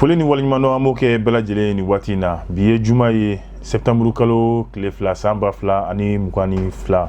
Foli ni waliɲumandɔn an b'o kɛ bɛɛ lajɛlen ni waati in na bi ye juma ye septembre kalo tile 2 san 2022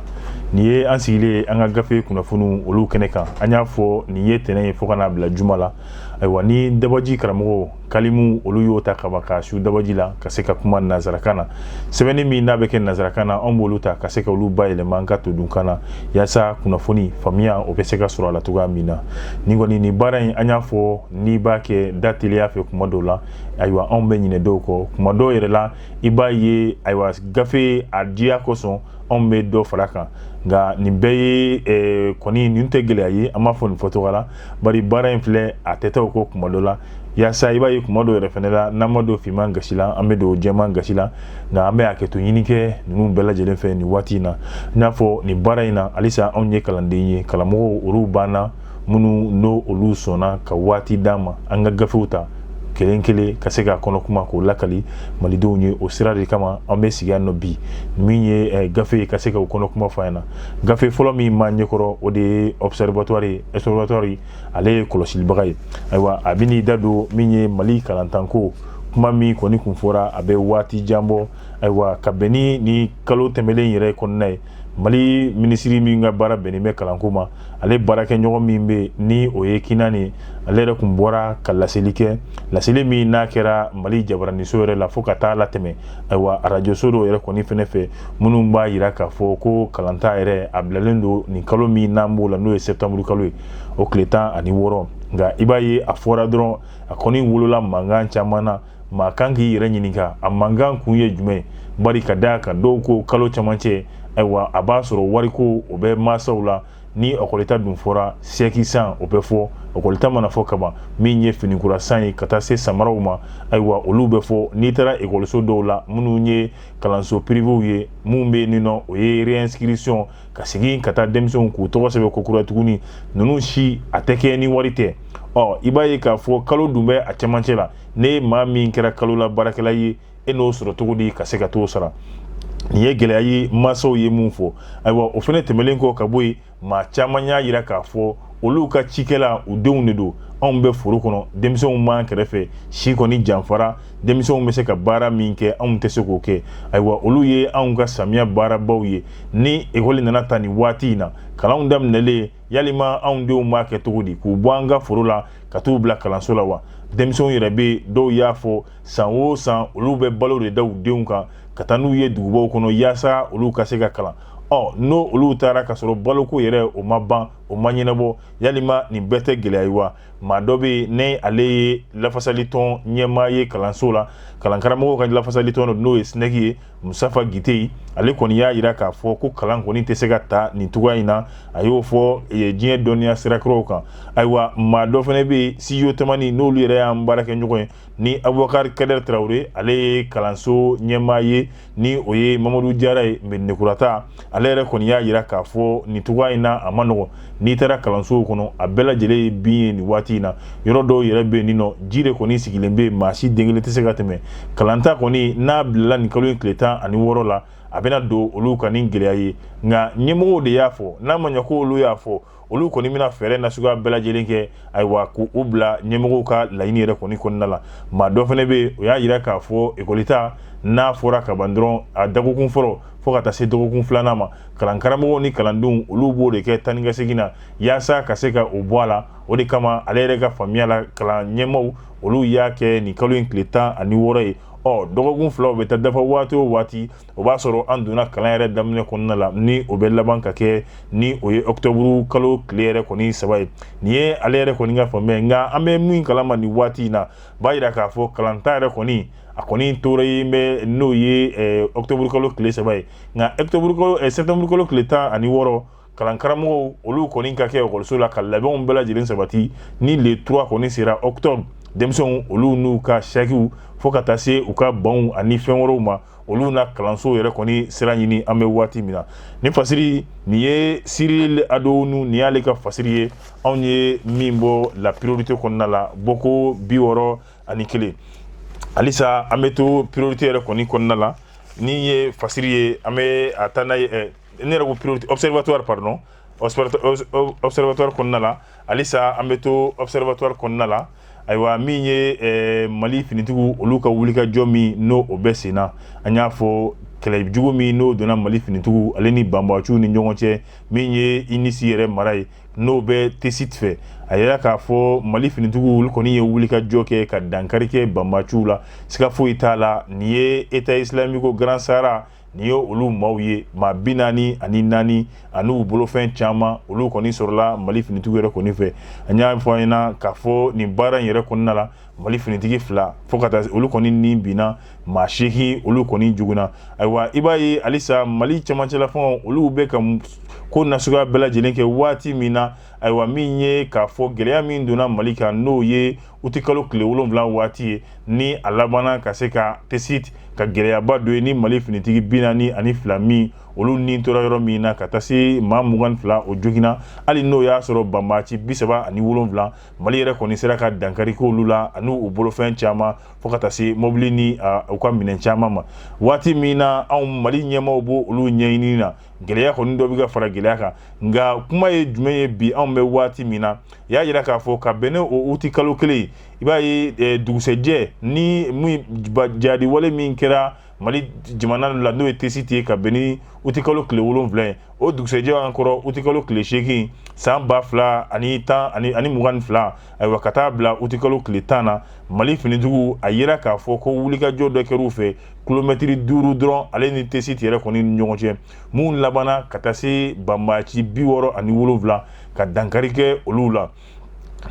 nin ye an sigilen an ka gafe kunnafoniw olu kɛnɛ kan an y'a fɔ nin ye tɛnɛ ye fo ka n'a bila juma la ayiwa ni dabaji karamɔgɔ kalimu olu y'o ta kaba ka su dabaji la ka se ka kuma nanzarakan na sɛbɛnni min n'a bɛ kɛ nanzarakan na an b'olu ta ka se ka olu bayɛlɛma an ka todunkan na yaasa kunnafoni faamuya o bɛ se ka sɔrɔ a la cogoya min na ni kɔni nin baara in an y'a fɔ n'i b'a kɛ da teliya fɛ kuma dɔw la ayiwa anw bɛ ɲinɛ dɔw kɔ kuma dɔw yɛrɛ la i b'a ye ayiwa gafe a diya kosɔn anw bɛ dɔ fara kan nka nin bɛɛ ye kɔni nin tɛ gɛlɛya ye an b'a fɔ nin fɔcogo la bari baara in filɛ a tɛ taa o kɔ kuma dɔ la yaasa i b'a ye kuma dɔw yɛrɛ fɛnɛ la n'an ma don finman gasi la an bɛ don jɛman gasi la nka an bɛ hakɛto ɲini kɛ ninnu bɛɛ lajɛlen fɛ nin waati in na i n'a fɔ nin baara in na halisa anw ye kalanden ye karamɔgɔw olu banna minnu n'o olu sɔnna ka waati d'an ma an ka gafew ta kelen kelen ka se ka kɔnɔ kuma k'o lakali malidenw ye o sira de kama an bɛ sigi yan nɔ bi min ye gafe ka se ka o kɔnɔ kuma fɔ an na gafe fɔlɔ min ma ɲɛkɔrɔ o de ye observatoire ale ye kɔlɔsilibaga ye ayiwa a bɛ n'i da don min ye mali kalantanko kuma min kɔni kun fɔra a bɛ waati jan bɔ ayiwa ka bɛn ni kalo tɛmɛlen yɛrɛ kɔnɔna ye mali minisiri min ka baara bɛnnen bɛ kalanko ma ale baarakɛɲɔgɔn min bɛ ni o ye Kinani ale yɛrɛ kun bɔra ka laseli kɛ laseli min n'a kɛra mali jabaraniso yɛrɛ la fo ka taa latɛmɛ ayiwa arajoso dɔw yɛrɛ kɔni fɛnɛ fɛ minnu b'a yira k'a fɔ ko kalanta yɛrɛ a bilalen don nin kalo min n'an b'o la n'o ye septembre kalo ye o tile 16 nka i b'a ye a fɔra dɔrɔn a kɔni wolola mankan caman na maa kan k'i yɛrɛ ɲininka a mankan kun ye jumɛn bari ka da kan dɔw ko kalo camancɛ ayiwa a b'a sɔrɔ wariko o bɛ masaw la ni ɔkɔlita dun fɔra sɛki san o bɛ fɔ ɔkɔlita mana fɔ kaban min ye finikura san ye ka taa se samaraw ma ayiwa olu bɛ fɔ n'i taara ekɔliso dɔw la minnu ye kalanso pirivew ye mun bɛ nin nɔ o ye réinscription ka segin ka taa denmisɛnw k'u tɔgɔ sɛbɛn ko kura tuguni ninnu si a tɛ kɛ ni wari tɛ i b'a ye k'a fɔ kalo dun bɛ a cɛmancɛ la ne maa min kɛra kalo la baarakɛla ye e n'o sɔrɔ cogo di ka se ka t'o sara nin ye gɛlɛya ye masaw ye mun fɔ ayiwa o fɛnɛ tɛmɛlen kɔ ka bɔ yen maa caman y'a yira k'a fɔ olu ka cikɛla u denw de don anw bɛ foro kɔnɔ denmisɛnw b'an kɛrɛfɛ si kɔni janfara denmisɛnw bɛ se ka baara min kɛ anw tɛ se k'o kɛ ayiwa olu ye anw ka samiya baarabaw ye ni ekɔli nana ta nin waati in na kalanw daminɛlen yalima anw denw b'a kɛ cogo di k'u bɔ an ka foro la ka t'u bila kalanso la wa denmisɛnw yɛrɛ bɛ dɔw y'a fɔ san o san olu bɛ balo de da u denw kan ka taa n'u ye dugubaw kɔnɔ yaasa olu ka se ka kalan n'o olu taara ka sɔrɔ baloko yɛrɛ o ma ban o ma ɲɛnabɔ yalima nin bɛɛ tɛ gɛlɛya ye wa maa dɔ bɛ yen ne ale ye lafasalitɔn ɲɛmaa ye kalanso la kalankaramɔgɔw ka lafasalitɔn dɔ n'o ye sinɛki ye musafa gite ale kɔni y'a yira k'a fɔ ko kalan kɔni tɛ se ka ta nin cogoya in na a y'o fɔ diɲɛ dɔnniya sirakɔrɔw kan ayiwa maa dɔ fana bɛ yen Sijo Tamani n'olu yɛrɛ y'an baara kɛ ɲɔgɔn ye ni Abubakar Kader Traoré ale ye kalanso ɲɛmaa ye ni o ye Mamadu Jara ye Mɛdinekurata ale yɛrɛ kɔni y'a yira k'a fɔ nin cogoya in na a ma nɔgɔn n'i taara kalansow kɔnɔ a bɛɛ lajɛlen ye bin ye nin waati in na yɔrɔ dɔw yɛrɛ bɛ yen nin nɔ ji de kɔni sigilen bɛ yen maa si den kelen tɛ se ka tɛmɛ kalanta kɔni n'a bilala nin kalo in tile 16 la a bɛna don olu ka nin gɛlɛya ye nka ɲɛmɔgɔw de y'a fɔ n'a ma ɲɛ ko olu y'a fɔ olu kɔni bɛna fɛɛrɛ nasuguya bɛɛ lajɛlen kɛ ayiwa k'u bila ɲɛmɔgɔw ka laɲini yɛrɛ kɔni kɔnɔna la maa dɔ fana bɛ yen o y'a yira k'a fɔ ekɔlita n'a fɔra ka ban dɔrɔn a dagokun fɔlɔ fo ka taa se dɔgɔkun filanan ma kalankaramɔgɔw ni kalandenw olu b'o de kɛ tani ka segin na yaasa ka se ka o bɔ a la o de kama ale yɛrɛ ka faamuya la kalan ɲɛmaaw olu y'a kɛ nin kalo in tile 16 ye dɔgɔkun filaw bɛ taa dafa waati o waati o b'a sɔrɔ an donna kalan yɛrɛ daminɛ kɔnɔna la ni o bɛ laban ka kɛ ni o ye octobre kalo tile yɛrɛ kɔni 3 ye nin ye ale yɛrɛ kɔni ka faamuya ye nka an bɛ min kalama nin waati in na b'a yira k'a fɔ kalanta yɛrɛ kɔni a kɔni tora yen bɛ n'o ye octobre kalo tile 3 ye nka septembre kalo tile 16 kalankaramɔgɔw olu kɔni ka kɛ ekɔliso la ka labɛnw bɛɛ lajɛlen sabati ni le 3 kɔni sera octobre denmisɛnw olu n'u ka sakiw fo ka taa se u ka banw ani fɛn wɛrɛw ma olu na kalanso yɛrɛ kɔni sira ɲini an bɛ waati min na ni fasiri nin ye Cyril Adonu nin y'ale ka fasiri ye anw ye min bɔ la priorité kɔnɔna la bɔko 61 halisa an bɛ to priorité yɛrɛ kɔni kɔnɔna la ni ye fasiri ye an bɛ a taa n'a ye ne yɛrɛ ko priorité observatoire observatoire kɔnɔna la halisa an bɛ to observatoire kɔnɔna la ayiwa min ye Mali finitigiw olu ka wulikajɔ min n'o o bɛ sen na an y'a fɔ kɛlɛ jugu min n'o donna Mali finitigiw ale ni banbaciw ni ɲɔgɔn cɛ min ye INIS yɛrɛ mara ye n'o bɛ TCT fɛ a yɛrɛ k'a fɔ Mali finitigiw olu kɔni ye wulikajɔ kɛ ka dankari kɛ banbaciw la siga foyi t'a la nin ye État islamique Grand Sahara nin ye olu maaw ye maa 44 an'u bolofɛn caman olu kɔni sɔrɔla Mali finitigiw yɛrɛ kɔni fɛ an y'a fɔ an ɲɛna k'a fɔ nin baara in yɛrɛ kɔnɔna la Mali finitigi 2 fo ka taa olu kɔni ni binna maa 8 olu kɔni jugunna ayiwa i b'a ye halisa Mali cɛmancɛlafɛnw olu bɛ ka ko nasuguya bɛɛ lajɛlen kɛ waati min na ayiwa min ye k'a fɔ gɛlɛya min donna Mali kan n'o ye uti kalo tile 7 waati ye ni a labanna ka se ka TCT ka gɛlɛyaba dɔ ye ni Mali finitigi 42 min olu ni tora yɔrɔ min na ka taa se maa 22 o joginna hali n'o y'a sɔrɔ banbaaci 37 Mali yɛrɛ kɔni sera ka dankari kɛ olu la ani u bolofɛn caman fo ka taa se mobili ni u ka minɛn caman ma waati min na anw Mali ɲɛmaaw b'o olu ɲɛɲini na gɛlɛya kɔni dɔ bɛ ka fara gɛlɛya kan nka kuma ye jumɛn ye bi anw bɛ waati min na y'a yira k'a fɔ ka bɛn o uti kalo kelen i b'a ye dugusɛjɛ ni jadi wale min kɛra Mali jamana la n'o ye TCT ye ka bɛn ni uti kalo tile 7 ye o dugusɛjɛ an kɔrɔ uti kalo tile 8 san 2022 ayiwa ka taa bila uti kalo tile 10 na Mali finitigiw a yira k'a fɔ ko wulikajɔ dɔ kɛr'u fɛ kilomɛtiri 5 dɔrɔn ale ni TCT yɛrɛ kɔni ni ɲɔgɔn cɛ mun labanna ka taa se banbaaci 67 ka dankari kɛ olu la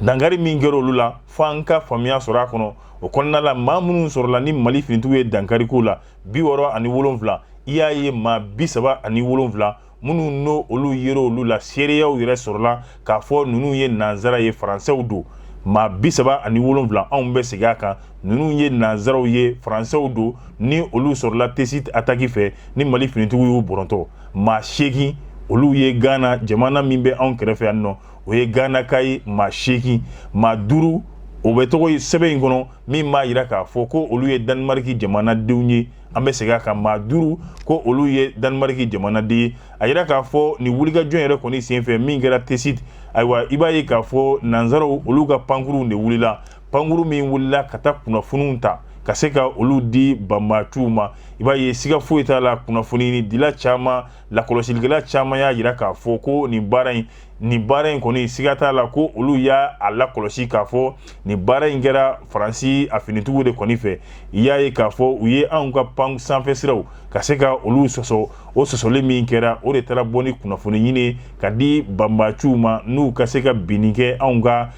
dankari min kɛra olu la fo an ka faamuya sɔrɔ a kɔnɔ o kɔnɔna la maa minnu sɔrɔla ni Mali finitigiw ye dankari k'u la 67 i y'a ye maa 37 minnu n'o olu yera olu la seereyaw yɛrɛ sɔrɔla k'a fɔ ninnu ye nanzara ye faransɛw don maa 37 anw bɛ segin a kan ninnu ye nanzaraw ye faransɛw don ni olu sɔrɔla TCT attaque fɛ ni Mali finitigiw y'u bɔrɔntɔ maa 8 olu ye Ghana jamana min bɛ anw kɛrɛfɛ yan nɔ o ye Ghana ka ye maa 8 maa 5 o bɛ tɔgɔ ye sɛbɛn in kɔnɔ min b'a yira k'a fɔ ko olu ye Danemark jamanadenw ye an bɛ segin a kan maa 5 ko olu ye Danemark jamanaden ye a yira k'a fɔ nin wulikajɔ yɛrɛ kɔni senfɛ min kɛra TCT ayiwa i b'a ye k'a fɔ nanzaraw olu ka pankuruw de wulila pankuru min wulila ka taa kunnafoniw ta ka se ka olu di banbaaciw ma i b'a ye siga foyi t'a la kunnafoni dila caman lakɔlɔsilikɛla caman y'a yira k'a fɔ ko nin baara in kɔni siga t'a la ko olu y'a lakɔlɔsi k'a fɔ nin baara in kɛra Faransi a finitigiw de kɔni fɛ i y'a ye k'a fɔ u ye anw ka pan sanfɛ siraw ka se ka olu sɔsɔ o sɔsɔli min kɛra o de taara bɔ ni kunnafoni ɲini ka di banbaaciw ma n'u ka se ka binni kɛ anw ka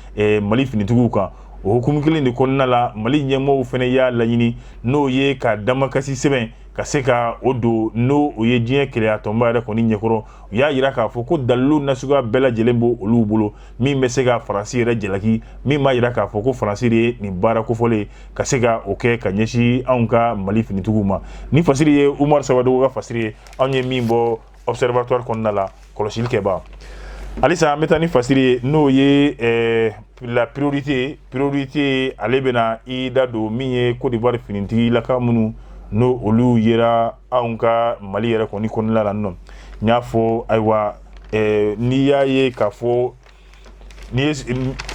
Mali finitigiw kan o hukumu kelen de kɔnɔna la Mali ɲɛmɔgɔw fana y'a laɲini n'o ye ka damakasi sɛbɛn ka se ka o don n'o o ye diɲɛ kɛlɛya tɔnba yɛrɛ kɔni ɲɛkɔrɔ u y'a yira k'a fɔ ko dalilu nasuguya bɛɛ lajɛlen b'o olu bolo min bɛ se ka Faransi yɛrɛ jalaki min b'a yira k'a fɔ ko Faransi de ye nin baara kofɔlen ka se ka o kɛ ka ɲɛsin anw ka Mali finitigiw ma ni fasiri ye Umaru Sabadogo ka fasiri ye anw ye min bɔ observatoire kɔnɔna la kɔlɔsili kɛba halisa an bɛ taa ni fasiri ye n'o ye la priorité ale bɛna i da don min ye Côte d'Ivoire finitigilaka minnu n'o olu yera anw ka Mali yɛrɛ kɔni kɔnɔna la nɔ n y'a fɔ ayiwa n'i y'a ye k'a fɔ ni ye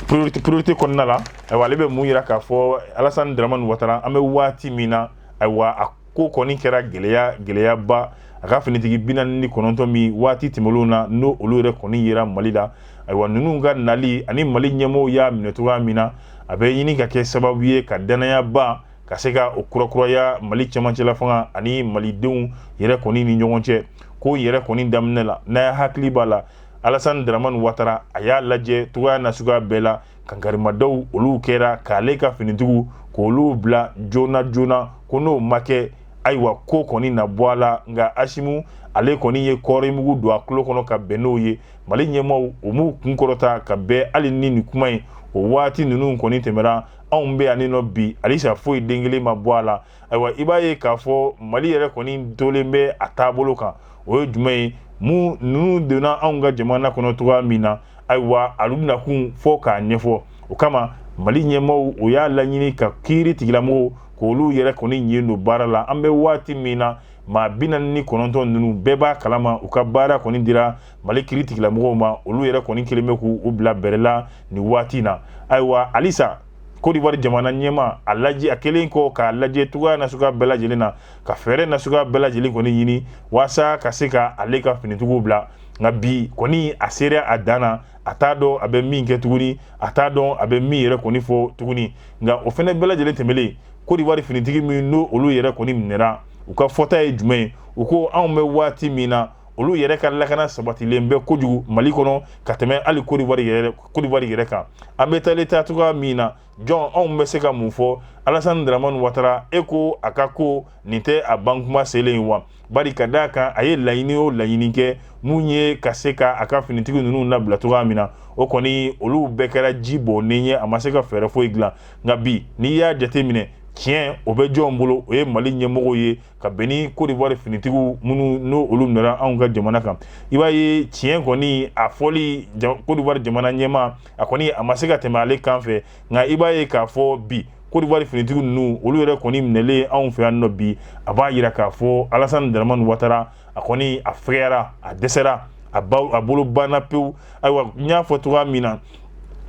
priorité kɔnɔna la ayiwa ale bɛ mun yira k'a fɔ Alassane Dramane Ouattara an bɛ waati min na ayiwa a ko kɔni kɛra gɛlɛyaba a ka finitigi 49 min waati tɛmɛnlenw na n'o olu yɛrɛ kɔni yera Mali la ayiwa ninnu ka nali ani Mali ɲɛmɔgɔw y'a minɛ cogoya min na a bɛ ɲini ka kɛ sababu ye ka danayaba ka se ka o kurakuraya Mali cɛmancɛla fanga ani malidenw yɛrɛ kɔni ni ɲɔgɔn cɛ ko yɛrɛ kɔni daminɛ la n'a hakili b'a la Alassane Dramane Ouattara a y'a lajɛ cogoya nasuguya bɛɛ la kankarimadaw olu kɛra k'ale ka finitigiw k'olu bila joona ko n'o ma kɛ ayiwa ko kɔni na bɔ a la nka Asimu ale kɔni ye kɔɔri mugu don a tulo kɔnɔ ka bɛn n'o ye Mali ɲɛmaaw o m'u kun kɔrɔta ka bɛn hali ni nin kuma in o waati ninnu kɔni tɛmɛra anw bɛ yan nɔ bi halisa foyi den kelen ma bɔ a la ayiwa i b'a ye k'a fɔ Mali yɛrɛ kɔni tolen bɛ a taabolo kan o ye jumɛn ye ninnu donna anw ka jamana kɔnɔ cogoya min na ayiwa olu nakun fɔ k'a ɲɛfɔ o kama Mali ɲɛmaaw o y'a laɲini ka kiiri tigilamɔgɔw k'olu yɛrɛ kɔni ɲɛ don baara la an bɛ waati min na maa 49 ninnu bɛɛ b'a kalama u ka baara kɔni dira Mali kiiri tigilamɔgɔw ma olu yɛrɛ kɔni kelen bɛ k'u bila bɛrɛ la nin waati na ayiwa halisa Côte d'Ivoire jamana ɲɛma a lajɛ a kelen kɔ k'a lajɛ cogoya nasuguya bɛɛ lajɛlen na ka fɛɛrɛ nasuguya bɛɛ lajɛlen kɔni ɲini walasa ka se ka ale ka finitigiw bila nka bi kɔni a sera a dan na a t'a dɔn a bɛ min kɛ tuguni a t'a dɔn a bɛ min yɛrɛ kɔni fɔ tuguni nka o fɛnɛ bɛɛ lajɛlen tɛmɛlen Côte d'Ivoire finitigi min n'o olu yɛrɛ kɔni minɛra u ka fɔta ye jumɛn ye u ko anw bɛ waati min na olu yɛrɛ ka lakana sabatilen bɛ kojugu Mali kɔnɔ ka tɛmɛ hali Côte d'Ivoire yɛrɛ kan an bɛ taa cogoya min na jɔn anw bɛ se ka mun fɔ Alassane Dramane Ouattara e ko a ka ko nin tɛ a ban kuma selen ye wa bari ka d'a kan a ye laɲini o laɲini kɛ mun ye ka se ka a ka finitigi ninnu labila cogoya min na o kɔni olu bɛɛ kɛra ji bɔnnen ye a ma se ka fɛɛrɛ foyi dilan nka bi n'i y'a jateminɛ tiɲɛ o bɛ jɔn bolo o ye Mali ɲɛmɔgɔw ye ka bɛn ni Côte d'Ivoire finitigiw minnu n'o olu minɛra anw ka jamana kan i b'a ye tiɲɛ kɔni a fɔli Côte d'Ivoire jamana ɲɛma a kɔni a ma se ka tɛmɛ ale kan fɛ nka i b'a ye k'a fɔ bi Côte d'Ivoire finitigiw ninnu olu yɛrɛ kɔni minɛlen anw fɛ yan nɔ bi a b'a yira k'a fɔ Alassane Dramane Ouattara a kɔni a fɛgɛyara a dɛsɛra a bolo banna pewu ayiwa n y'a fɔ cogoya min na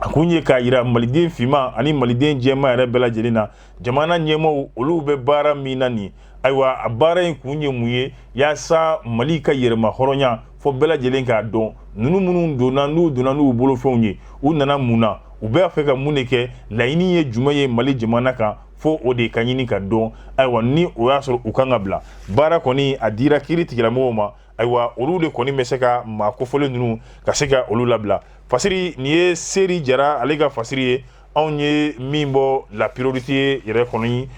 a kun ye k'a yira maliden finman ani maliden jɛman yɛrɛ bɛɛ lajɛlen na jamana ɲɛmaaw olu bɛ baara min na nin ayiwa a baara in kun ye mun ye yaasa Mali ka yɛrɛma hɔrɔnya fɔ bɛɛ lajɛlen k'a dɔn ninnu minnu donna n'u bolofɛnw ye u nana mun na u bɛ fɛ ka mun de kɛ laɲini ye jumɛn ye Mali jamana kan fo o de ka ɲini ka dɔn ayiwa ni o y'a sɔrɔ u kan ka bila baara kɔni a dira kiiri tigilamɔgɔw ma ayiwa olu de kɔni bɛ se ka maa kofɔlen ninnu ka se ka olu labila fasiri nin ye Seri Jara ale ka fasiri ye anw ye min bɔ la priorité yɛrɛ kɔni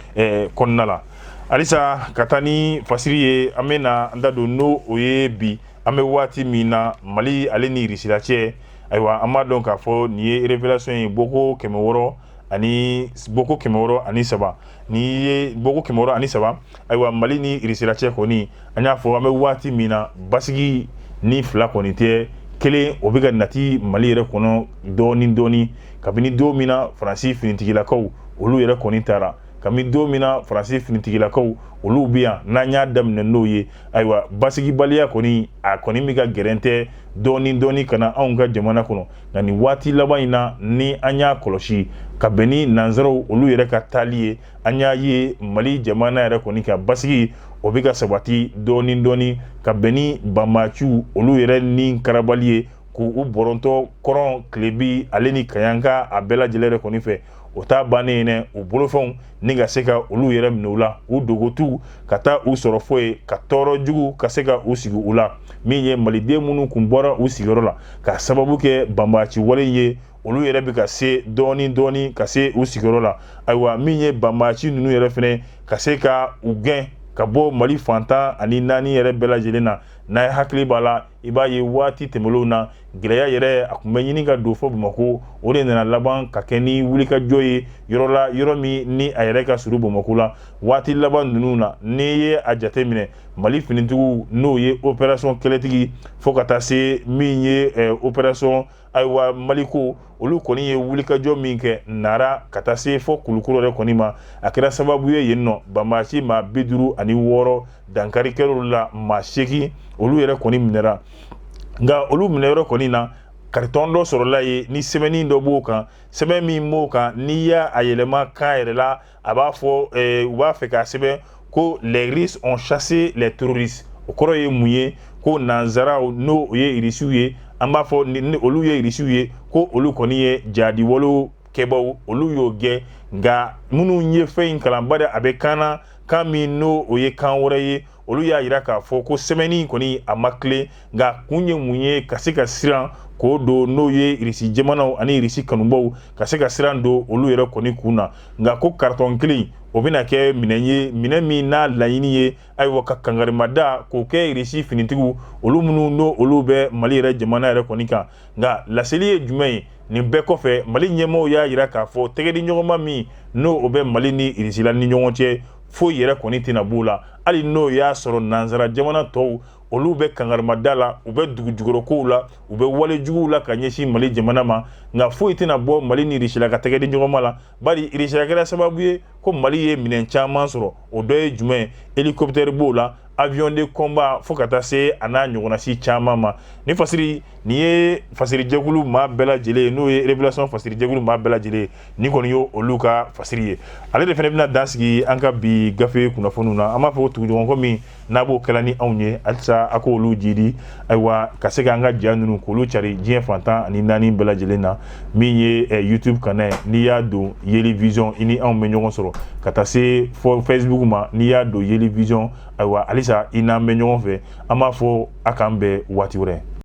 kɔnɔna la halisa ka taa ni fasiri ye an bɛ na an da don n'o o ye bi an bɛ waati min na Mali ale ni Russie cɛ ayiwa an b'a dɔn k'a fɔ nin ye révélation ye boko 600 ani 3 ni ye boko 603 ayiwa Mali ni Russie cɛ kɔni an y'a fɔ an bɛ waati min na basigi ni fila kɔni tɛ kelen o bɛ ka nati Mali yɛrɛ kɔnɔ dɔɔni kabini don min na Faransi finitigilakaw olu yɛrɛ kɔni taara kabini don min na Faransi finitigilakaw olu bɛ yan n'an y'a daminɛ n'o ye ayiwa basigibaliya kɔni a kɔni bɛ ka gɛrɛn tɛ dɔɔni ka na anw ka jamana kɔnɔ nka nin waati laban in na ni an y'a kɔlɔsi ka bɛn ni nanzaraw olu yɛrɛ ka taali ye an y'a ye Mali jamana yɛrɛ kɔni ka basigi o bɛ ka sabati dɔɔni ka bɛn ni banbaciw olu yɛrɛ ni karabali ye k'u bɔrɔntɔ kɔrɔn Kilebi ale ni Kayanka a bɛɛ lajɛlen yɛrɛ kɔni fɛ o t'a bannen ye u bolofɛnw ni ka se ka olu yɛrɛ minɛ u la u dogotu ka taa u sɔrɔ foyi ka tɔɔrɔ jugu ka se ka u sigi u la min ye maliden minnu kun bɔra u sigiyɔrɔ la ka sababu kɛ banbaci wale ye olu yɛrɛ bɛ ka se dɔɔni ka se u sigiyɔrɔ la ayiwa min ye banbaci ninnu yɛrɛ fɛnɛ ka se ka u gɛn ka bɔ Mali fantan ani naani yɛrɛ bɛɛ lajɛlen na n'a ye hakili b'a la i b'a ye waati tɛmɛlenw na gɛlɛya yɛrɛ a kun bɛ ɲini ka don fɔ Bamako o de nana laban ka kɛ ni wulikajɔ ye yɔrɔ min ni a yɛrɛ ka surun Bamako la waati laban ninnu na n'i ye a jateminɛ Mali finitigiw n'o ye opération kɛlɛtigi fo ka taa se min ye opération ayiwa Maliko olu kɔni ye wulikajɔ min kɛ Nara ka taa se fɔ Kulukoro yɛrɛ kɔni ma a kɛra sababu ye yen nɔ banbaci maa 56 dankari kɛr'olu la maa 8 olu yɛrɛ kɔni minɛra nka olu minɛyɔrɔ kɔni na carton dɔ sɔrɔla ye ni sɛbɛnni dɔ b'o kan sɛbɛn min b'o kan n'i y'a yɛlɛma kan yɛrɛ la a b'a fɔ u b'a fɛ k'a sɛbɛn ko les Russes ont chassé les terroristes o kɔrɔ ye mun ye ko nanzaraw n'o ye Rusiw ye an b'a fɔ ni olu ye Rusiw ye ko olu kɔni ye jadiwolo kɛbaw olu y'o gɛn nka minnu ye fɛn in kalan bari a bɛ kan min n'o o ye kan wɛrɛ ye olu y'a yira k'a fɔ ko sɛbɛnni kɔni a ma tilen nka kun ye mun ye ka se ka siran k'o don n'o ye Rusi jamanaw ani Rusi kanubaw ka se ka siran don olu yɛrɛ kɔni kun na nka ko carton kelen o bɛna kɛ minɛn ye minɛn min n'a laɲini ye ayiwa ka kangarimada k'o kɛ Rusi finitigiw olu minnu n'o olu bɛ Mali yɛrɛ jamana yɛrɛ kɔni kan nka laseli ye jumɛn ye nin bɛɛ kɔfɛ Mali ɲɛmaaw y'a yira k'a fɔ tɛgɛdiɲɔgɔnma min n'o o bɛ Mali ni Rusi la ni ɲɔgɔn cɛ foyi yɛrɛ kɔni tɛna b'o la hali n'o y'a sɔrɔ nanzara jamana tɔw olu bɛ kangarimada la u bɛ dugujugɔrɔkow la u bɛ walejuguw la ka ɲɛsin Mali jamana ma nka foyi tɛna bɔ Mali ni Russie la ka tɛgɛ di ɲɔgɔn ma la bari Russie kɛra sababu ye ko Mali ye minɛn caman sɔrɔ o dɔ ye jumɛn hélicoptère b'o la avion de combat fo ka taa se a n'a ɲɔgɔnnasi caman ma ni fasiri nin ye fasiri jɛkulu maa bɛɛ lajɛlen ye n'o ye révélation fasiri jɛkulu maa bɛɛ lajɛlen ye ni kɔni ye olu ka fasiri ye ale de fana bɛna dan sigi an ka bi gafe kunnafoniw na an b'a fɔ tuguɲɔgɔnko min n'a b'o kɛla ni anw ye halisa a k'olu jidi ayiwa ka se k'an ka ja ninnu k'olu cari diɲɛ fantan ani naani bɛɛ lajɛlen na min ye YouTube kanal n'i y'a don Yeli Vision i ni anw bɛ ɲɔgɔn sɔrɔ ka taa se fɔ Facebook ma n'i y'a don Yeli Vision ayiwa halisa i n'an bɛ ɲɔgɔn fɛ an b'a fɔ a k'an bɛn waati wɛrɛ